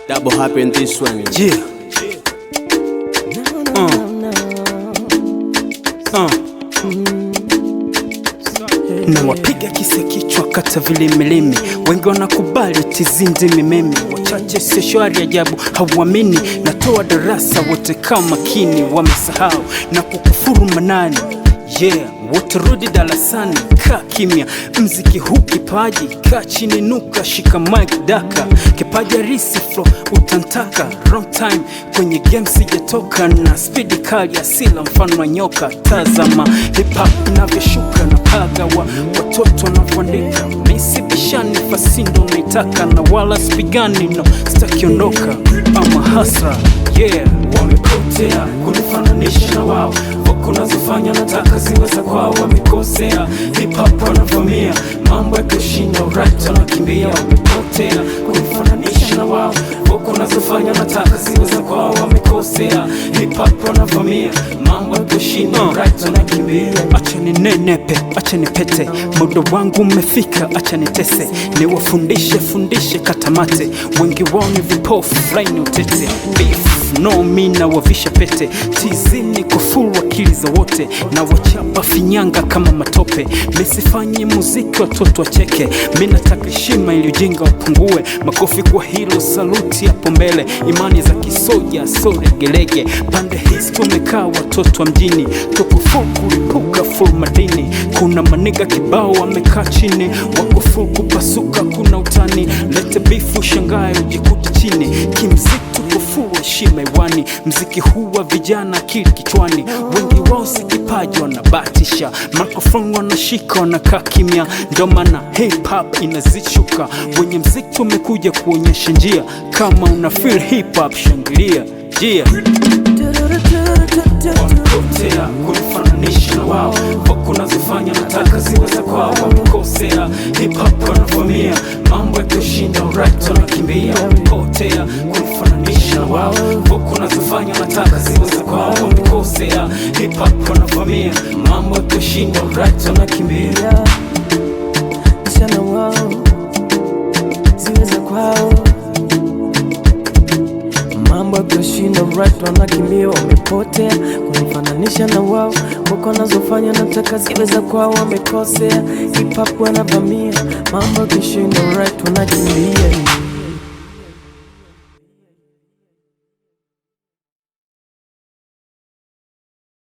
Double happen this one. Yeah. Na wapiga kisa kichwa kata vile milimi, wengi wanakubali tizindi mimemi, wachache sio shwari ajabu hauamini, natoa darasa wote kama makini, wamesahau na kukufuru manani. Yeah, wote rudi darasani, kaa kimya, mziki huu kipaji, kaa chini nuka, shika mic daka, kipaji risi flow utantaka, wrong time, kwenye game sijatoka, na speed kali asila mfano wa nyoka, tazama hip hop inavyoshuka, na paga wa watoto wanavyoandika, misibishani fasindo naitaka, na wala spigani no, stakiondoka, ama hasra, yeah, wamepotea, kunifananisha na wao, kunazofanya nataka ziweza kwao, wamekosea. Hip hop wanavamia mambo ya kushinda, right wanakimbia, wamepotea, kunifananisha na wao, kunazofanya nataka ziweza kwao, wamekosea. Hip hop wanavamia mambo ya kushinda, right wanakimbia. Acha ninenepe, acha nipete, muda wangu umefika, acha nitese, niwafundishe katamate, wengi wao ni vipofu, flying utete, beef no mina wavisha pete, tizini kufuru akili za wote, na wachapa finyanga kama matope, misifanye muziki watoto wacheke, mina taka heshima ili ujinga upungue, makofi kwa hilo, saluti hapo mbele, imani za kisoja so legelege, pande hizi tumekaa watoto wa mjini, tupo full kulipuka full madini, kuna maniga kibao wamekaa chini, wako full kupasuka, kuna utani, lete bifu shangae ujikuta chini, kimziki tupo full heshima iwani, mziki huu wa vijana akili kichwani, wengi wao si kipaji wanabatisha, microphone wanashika wanakaa kimya, ndo maana hip hop inazishuka, wenye mziki umekuja kuonyesha njia, kama una feel hip hop shangilia, yeah. Wamepotea, kunifananisha na wao, kunazofanya nataka ziweza kwao, wamekosea. Hip hop wanavamia mambo ya kushinda, right wanakimbia, wamepotea, kunifananisha na wao, kunazofanya nataka ziweza kwao, wamekosea. Hip hop wanavamia mambo ya kushinda, right wanakimbia, sana wao ziweza kwao, mambo ya kushinda, right wanakimbia, wamepotea, kunifananisha na wao, wako nazofanya nataka ziweza kwao, wamekosea. Hip hop wanavamia mambo ya kushinda, right wanakimbia.